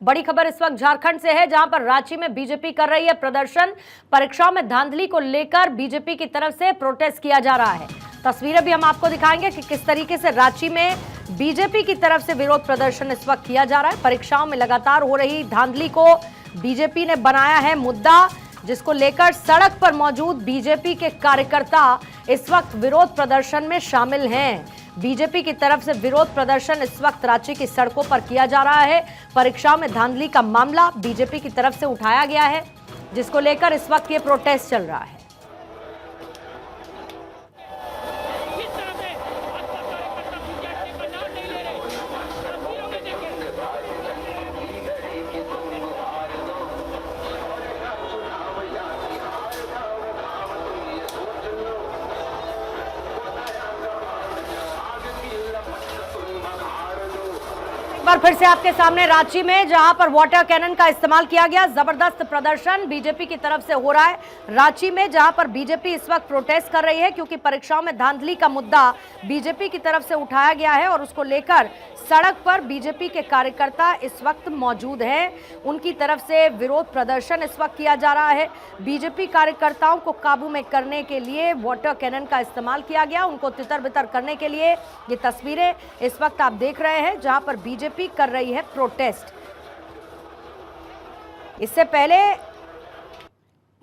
बड़ी खबर इस वक्त झारखंड से है, जहां पर रांची में बीजेपी कर रही है प्रदर्शन। परीक्षाओं में धांधली को लेकर बीजेपी की तरफ से प्रोटेस्ट किया जा रहा है। तस्वीरें भी हम आपको दिखाएंगे कि किस तरीके से रांची में बीजेपी की तरफ से विरोध प्रदर्शन इस वक्त किया जा रहा है। परीक्षाओं में लगातार हो रही धांधली को बीजेपी ने बनाया है मुद्दा, जिसको लेकर सड़क पर मौजूद बीजेपी के कार्यकर्ता इस वक्त विरोध प्रदर्शन में शामिल हैं। बीजेपी की तरफ से विरोध प्रदर्शन इस वक्त रांची की सड़कों पर किया जा रहा है। परीक्षाओं में धांधली का मामला बीजेपी की तरफ से उठाया गया है, जिसको लेकर इस वक्त ये प्रोटेस्ट चल रहा है। बार फिर से आपके सामने रांची में, जहां पर वाटर कैनन का इस्तेमाल किया गया। जबरदस्त प्रदर्शन बीजेपी की तरफ से हो रहा है रांची में, जहां पर बीजेपी इस वक्त प्रोटेस्ट कर रही है, क्योंकि परीक्षाओं में धांधली का मुद्दा बीजेपी की तरफ से उठाया गया है और उसको लेकर सड़क पर बीजेपी के कार्यकर्ता इस वक्त मौजूद हैं। उनकी तरफ से विरोध प्रदर्शन इस वक्त किया जा रहा है। बीजेपी कार्यकर्ताओं को काबू में करने के लिए वाटर कैनन का इस्तेमाल किया गया, उनको तितर बितर करने के लिए। ये तस्वीरें इस वक्त आप देख रहे हैं, जहां पर बीजेपी कर रही है प्रोटेस्ट। इससे पहले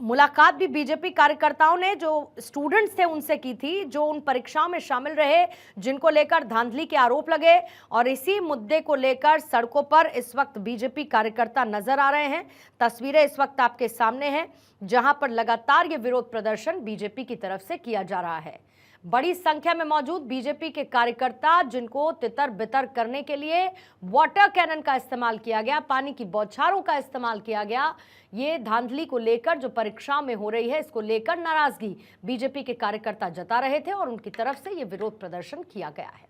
मुलाकात भी बीजेपी कार्यकर्ताओं ने जो स्टूडेंट्स थे उनसे की थी, जो उन परीक्षाओं में शामिल रहे जिनको लेकर धांधली के आरोप लगे, और इसी मुद्दे को लेकर सड़कों पर इस वक्त बीजेपी कार्यकर्ता नजर आ रहे हैं। तस्वीरें इस वक्त आपके सामने हैं, जहां पर लगातार ये विरोध प्रदर्शन बीजेपी की तरफ से किया जा रहा है। बड़ी संख्या में मौजूद बीजेपी के कार्यकर्ता, जिनको तितर बितर करने के लिए वाटर कैनन का इस्तेमाल किया गया, पानी की बौछारों का इस्तेमाल किया गया। ये धांधली को लेकर जो परीक्षा में हो रही है, इसको लेकर नाराजगी बीजेपी के कार्यकर्ता जता रहे थे और उनकी तरफ से ये विरोध प्रदर्शन किया गया है।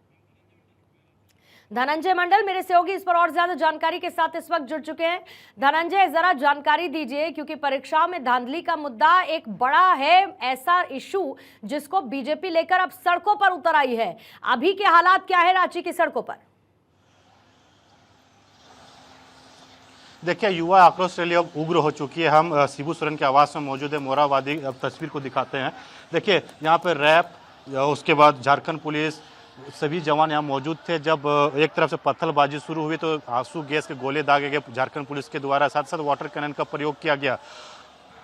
धनंजय मंडल मेरे सहयोगी इस पर और ज्यादा जानकारी के साथ इस वक्त जुड़ चुके हैं। धनंजय, जरा जानकारी दीजिए, क्योंकि परीक्षाओं में धांधली का मुद्दा एक बड़ा है, ऐसा इशू जिसको बीजेपी लेकर अब सड़कों पर उतर आई है। अभी के हालात क्या है रांची की सड़कों पर? देखिए, युवा आक्रोश रैली अब उग्र हो चुकी है। हम शिबू सोरेन के आवास में मौजूद है, मोराबादी। अब तस्वीर को दिखाते हैं। देखिए, यहाँ पे रैप, उसके बाद झारखंड पुलिस, सभी जवान यहाँ मौजूद थे। जब एक तरफ से पत्थरबाजी शुरू हुई तो आंसू गैस के गोले दागे गए झारखंड पुलिस के द्वारा, साथ साथ वाटर कैनन का प्रयोग किया गया।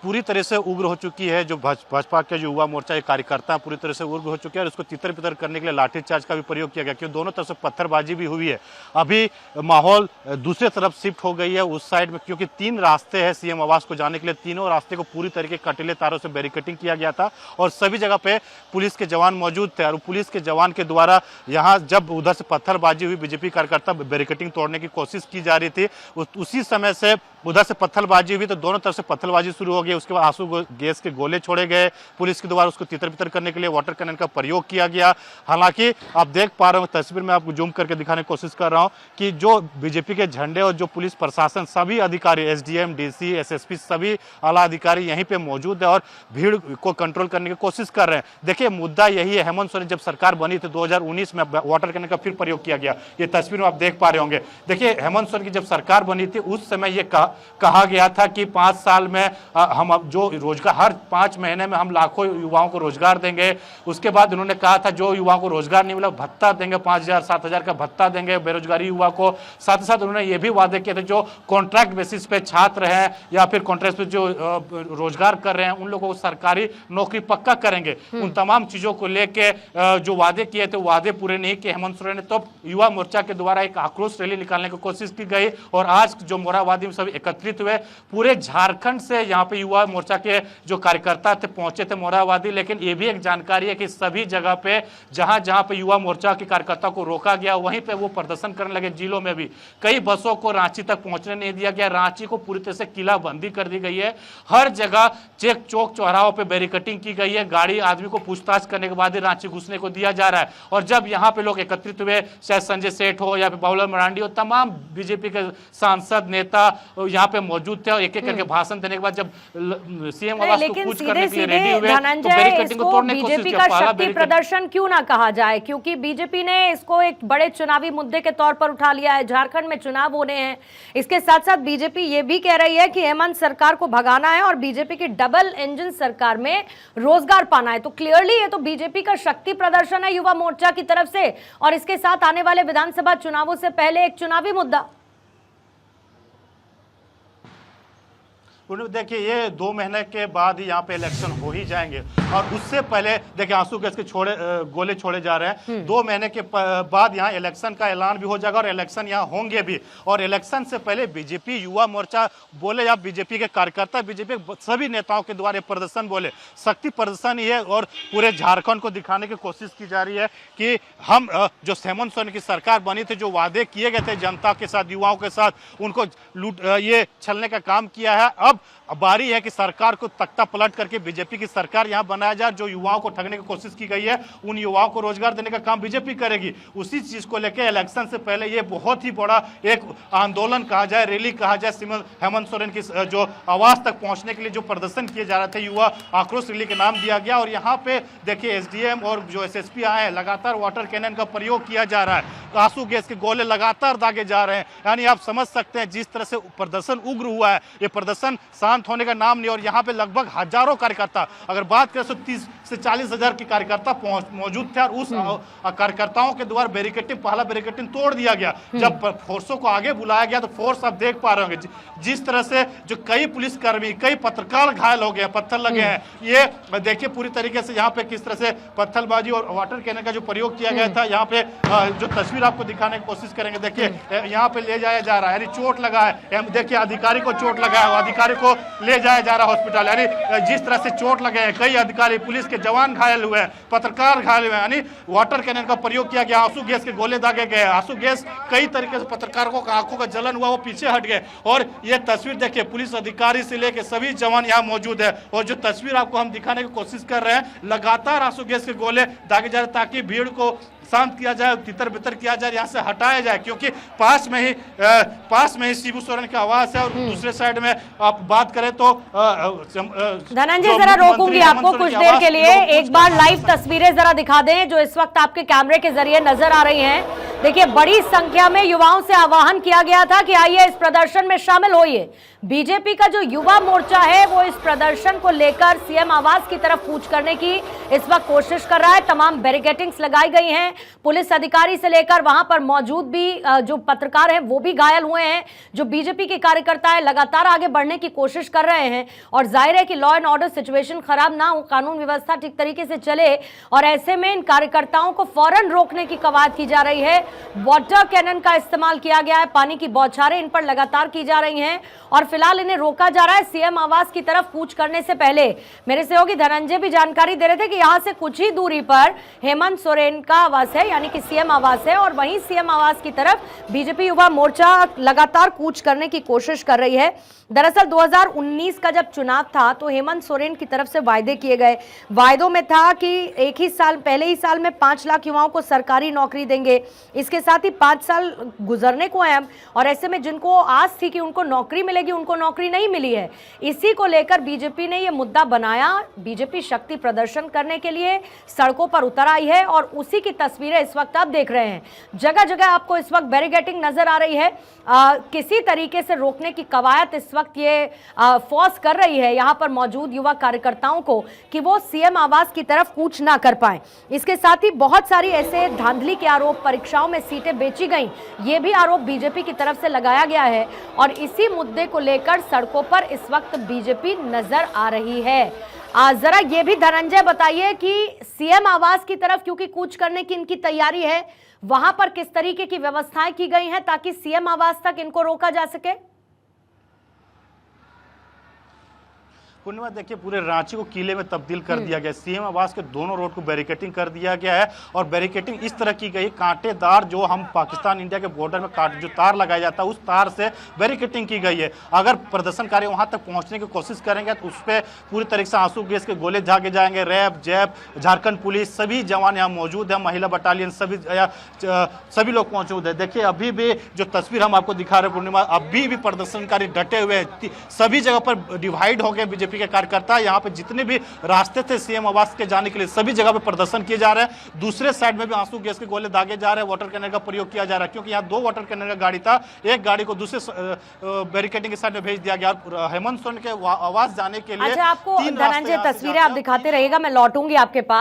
पूरी तरह से उग्र हो चुकी है जो भाजपा के जो युवा मोर्चा के कार्यकर्ता पूरी तरह से उग्र हो चुके हैं और उसको तितर बितर करने के लिए लाठीचार्ज का भी प्रयोग किया गया, क्योंकि दोनों तरफ से पत्थरबाजी भी हुई है। अभी माहौल दूसरे तरफ शिफ्ट हो गई है, उस साइड में, क्योंकि 3 रास्ते हैं सीएम आवास को जाने के लिए। तीनों रास्ते को पूरी तरीके कटीले तारों से बैरिकेडिंग किया गया था और सभी जगह पे पुलिस के जवान मौजूद थे। और पुलिस के जवान के द्वारा यहाँ जब उधर से पत्थरबाजी हुई, बीजेपी कार्यकर्ता बैरिकेडिंग तोड़ने की कोशिश की जा रही थी, उसी समय से उधर से पत्थरबाजी हुई तो दोनों तरफ से पत्थरबाजी शुरू हो गई। उसके बाद आंसू गैस के गोले छोड़े गए पुलिस के द्वारा, उसको तितर बितर करने के लिए वाटर कैनन का प्रयोग किया गया। हालांकि आप देख पा रहे हो, तस्वीर में आपको जूम करके दिखाने की कोशिश कर रहा हूं कि जो बीजेपी के झंडे और जो पुलिस प्रशासन, सभी अधिकारी, एसडीएम, डीसी, एसएसपी, सभी आला अधिकारी यहीं पे मौजूद है और भीड़ को कंट्रोल करने की कोशिश कर रहे हैं। देखिए, मुद्दा यही है, हेमंत सोरेन जब सरकार बनी थी 2019 में वाटर कैनन का फिर प्रयोग किया गया। ये तस्वीर में आप देख पा रहे होंगे। देखिए, हेमंत सोरेन की जब सरकार बनी थी उस समय ये कहा गया था कि 5 साल में हम जो रोजगार, हर 5 महीने में हम लाखों युवाओं को रोजगार देंगे। उसके बाद उन्होंने कहा था जो युवाओं को रोजगार नहीं मिला भत्ता देंगे, 5,000 7,000 का भत्ता देंगे बेरोजगारी युवा को। साथ ही साथ उन्होंने ये भी वादे किए थे जो कॉन्ट्रैक्ट बेसिस पे छात्र हैं या फिर कॉन्ट्रैक्ट पे जो रोजगार कर रहे हैं उन लोगों को सरकारी नौकरी पक्का करेंगे। उन तमाम चीजों को लेके जो वादे किए थे वादे पूरे नहीं किए हेमंत सोरेन ने। तो युवा मोर्चा के द्वारा एक आक्रोश रैली निकालने की कोशिश की गई और आज जो मोराबादी में सभी एकत्रित हुए, पूरे झारखंड से यहाँ पे युवा मोर्चा के जो कार्यकर्ता थे पहुंचे थे मोराबादी। लेकिन ये भी एक जानकारी है कि सभी जगह पे जहां जहां पे युवा मोर्चा के कार्यकर्ता को रोका गया वहीं पे वो प्रदर्शन करने लगे। जिलों में भी कई बसों को रांची तक पहुंचने नहीं दिया गया। रांची को पूरी तरह से किलाबंदी कर दी गई है। हर जगह चेक चौक चौराहों पे बैरिकेडिंग की गई है। गाड़ी आदमी को पूछताछ करने के बाद ही रांची घुसने को दिया जा रहा है। और जब यहाँ पे लोग एकत्रित हुए, चाहे संजय सेठ हो या फिर बाबूलाल मरांडी हो, तमाम बीजेपी के सांसद नेता यहाँ पे मौजूद थे और एक एक करके भाषण देने के बाद जब सीएम आवास को लेकिन कूच सीधे करने के लिए रेडी सीधे हुए, तो धनंजय बैरिकेडिंग को इसको तोड़ने की कोशिश बीजेपी की। का पहला शक्ति बैरिकेड प्रदर्शन क्यों ना कहा जाए, क्योंकि बीजेपी ने इसको एक बड़े चुनावी मुद्दे के तौर पर उठा लिया है। झारखंड में चुनाव होने हैं, इसके साथ साथ बीजेपी ये भी कह रही है कि हेमंत सरकार को भगाना है और बीजेपी की डबल इंजन सरकार में रोजगार पाना है। तो क्लियरली ये तो बीजेपी का शक्ति प्रदर्शन है युवा मोर्चा की तरफ से, और इसके साथ आने वाले विधानसभा चुनावों से पहले एक चुनावी मुद्दा। देखिए ये 2 महीने के बाद ही यहाँ पे इलेक्शन हो ही जाएंगे, और उससे पहले देखिए आंसू गैस के गोले छोड़े जा रहे हैं। 2 महीने के बाद यहाँ इलेक्शन का ऐलान भी हो जाएगा और इलेक्शन यहाँ होंगे भी। और इलेक्शन से पहले बीजेपी युवा मोर्चा बोले या बीजेपी के कार्यकर्ता, बीजेपी के सभी नेताओं के द्वारा प्रदर्शन बोले, शक्ति प्रदर्शन ही है। और पूरे झारखंड को दिखाने की कोशिश की जा रही है कि हम जो हेमंत सोरेन की सरकार बनी थी, जो वादे किए गए थे जनता के साथ, युवाओं के साथ, उनको ये छलने का काम किया है। अब बारी है कि सरकार को तख्ता पलट करके बीजेपी की सरकार यहां बनाया जाए। जो युवाओं को ठगने की कोशिश की गई है, उन युवाओं को रोजगार देने का काम बीजेपी करेगी। उसी चीज को लेकर इलेक्शन से पहले ये बहुत ही बड़ा एक आंदोलन कहा जाए, रैली कहा जाए, हेमंत सोरेन की जो आवाज तक पहुंचने के लिए जो प्रदर्शन किए जा रहे थे, युवा आक्रोश रैली का नाम दिया गया। और यहाँ पे देखिए एसडीएम और जो एसएसपी आए हैं, लगातार वाटर कैनन का प्रयोग किया जा रहा है, आंसू गैस के गोले लगातार दागे जा रहे हैं। यानी आप समझ सकते हैं जिस तरह से प्रदर्शन उग्र हुआ है, ये प्रदर्शन शांत होने का नाम नहीं। और यहाँ पे लगभग हजारों कार्यकर्ता, अगर बात करें तो 30 से 40 हजार के कार्यकर्ता मौजूद थे। और उस कार्यकर्ताओं के द्वारा बैरिकेडिंग, पहला बैरिकेडिंग तोड़ दिया गया। जब फोर्सों को आगे बुलाया गया तो फोर्स आप देख पा रहे होंगे जिस तरह से जो कई पुलिसकर्मी, कई पत्रकार घायल हो गए, पत्थर लगे हैं। ये देखिए पूरी तरीके से यहाँ पे किस तरह से पत्थरबाजी और वाटर कैनन का जो प्रयोग किया गया था। यहाँ पे जो तस्वीर आपको दिखाने की कोशिश करेंगे, देखिए यहाँ पे ले जाया जा रहा है, यानी चोट लगा है। देखिए अधिकारी को चोट लगा है, अधिकारी को ले जाया जा रहा है हॉस्पिटल। यानी जिस तरह से चोट लगे हैं, कई अधिकारी, पुलिस के जवान घायल हुए हैं, पत्रकार घायल हुए हैं। यानी वाटर कैनन का प्रयोग किया गया, आंसू गैस के गोले दागे गए। आंसू गैस कई तरीके से पत्रकारों को आंखों का जलन हुआ, वो पीछे हट गए। और ये तस्वीर देखिए पुलिस अधिकारी से लेकर सभी जवान यहाँ मौजूद है। और जो तस्वीर आपको हम दिखाने की कोशिश कर रहे हैं, लगातार आंसू गैस के गोले दागे जा रहे हैं ताकि भीड़ को शांत किया जाए, तितर बितर किया जाए, यहाँ से हटाया जाए। क्योंकि पास में ही शिबू सोरेन का आवास है। और दूसरे साइड में आप बात करें तो धनंजय जरा रोकूंगी आपको कुछ देर के लिए, एक बार लाइव तस्वीरें जरा दिखा दें जो इस वक्त आपके कैमरे के जरिए नजर आ रही हैं। देखिए बड़ी संख्या में युवाओं से आह्वान किया गया था कि आइए इस प्रदर्शन में शामिल होइए। बीजेपी का जो युवा मोर्चा है वो इस प्रदर्शन को लेकर सीएम आवास की तरफ कूच करने की इस वक्त कोशिश कर रहा है। तमाम बैरिकेडिंग्स लगाई गई हैं, पुलिस अधिकारी से लेकर वहां पर मौजूद भी जो पत्रकार हैं वो भी घायल हुए हैं। जो बीजेपी के कार्यकर्ता है लगातार आगे बढ़ने की कोशिश कर रहे हैं। और जाहिर है कि लॉ एंड ऑर्डर सिचुएशन खराब ना हो, कानून व्यवस्था ठीक तरीके से चले, और ऐसे में इन कार्यकर्ताओं को फौरन रोकने की कवायद की जा रही है। वाटर कैनन का इस्तेमाल किया गया है, पानी की बौछारें इन पर लगातार की जा रही हैं और फिलहाल इन्हें रोका जा रहा है सीएम आवास की तरफ कूच करने से पहले। मेरे सहयोगी धनंजय भी जानकारी दे रहे थे कि यहां से कुछ ही दूरी पर हेमंत सोरेन का आवास है, यानी कि सीएम आवास है, और वहीं सीएम आवास की तरफ बीजेपी युवा मोर्चा लगातार कूच करने की कोशिश कर रही है। दरअसल 2019 का जब चुनाव था तो हेमंत सोरेन की तरफ से वायदे किए गए, वायदों में था कि एक ही साल, पहले ही साल में 5 लाख युवाओं को सरकारी नौकरी देंगे। इसके साथ ही 5 साल गुजरने को हैं और ऐसे में जिनको आस थी कि उनको नौकरी मिलेगी, उनको नौकरी नहीं मिली है। इसी को लेकर बीजेपी ने यह मुद्दा बनाया। बीजेपी शक्ति प्रदर्शन करने के लिए सड़कों पर उतर आई है और उसी की तस्वीरें इस वक्त आप देख रहे हैं। जगह जगह आपको इस वक्त बैरिकेडिंग नजर आ रही है। किसी तरीके से रोकने की कवायद इस वक्त ये फोर्स कर रही है यहाँ पर मौजूद युवा कार्यकर्ताओं को कि वो सीएम आवास की तरफ कूच ना कर पाए। इसके साथ ही बहुत सारी ऐसे धांधली के आरोप, परीक्षाओं में सीटें बेची गई, ये भी आरोप बीजेपी की तरफ से लगाया गया है। और इसी मुद्दे को लेकर सड़कों पर इस वक्त बीजेपी नजर आ रही है। जरा ये भी धनंजय बताइए कि सीएम आवास की तरफ क्योंकि कूच करने की इनकी तैयारी है, वहां पर किस तरीके की व्यवस्थाएं की गई हैं ताकि सीएम आवास तक इनको रोका जा सके? पूर्णिमा देखिए पूरे रांची को किले में तब्दील कर दिया गया। सीएम आवास के दोनों रोड को बैरिकेटिंग कर दिया गया है और बैरिकेटिंग इस तरह की गई, कांटेदार जो हम पाकिस्तान इंडिया के बॉर्डर में जो तार लगाया जाता है उस तार से बैरिकेटिंग की गई है। अगर प्रदर्शनकारी वहां तक पहुंचने की कोशिश करेंगे तो उस पर पूरी तरीके से आंसू गैस के गोले झागे जाएंगे। रैब, जैप, झारखंड पुलिस सभी जवान यहाँ मौजूद है, महिला बटालियन सभी लोग मौजूद है। देखिए अभी भी जो तस्वीर हम आपको दिखा रहे हैं पूर्णिमा, अभी भी प्रदर्शनकारी डटे हुए हैं। सभी जगह पर डिवाइड हो गए बीजेपी के कार्यकर्ता। यहाँ पे जितने भी रास्ते थे सीएम आवास के जाने के लिए सभी जगह पे प्रदर्शन किए जा रहे हैं। दूसरे साइड में भी आंसू गैस के गोले दागे जा रहे हैं, वाटर कैनन का प्रयोग किया जा रहा है, क्योंकि यहाँ 2 वाटर कैनन का गाड़ी था। एक गाड़ी को दूसरे बैरिकेडिंग के साइड में भेज दिया गया। हेमंत सोरेन के आवास जाने के लिए अच्छा, आपको धनंजय तस्वीरें आप दिखाते रहिएगा, मैं लौटूंगी आपके पास।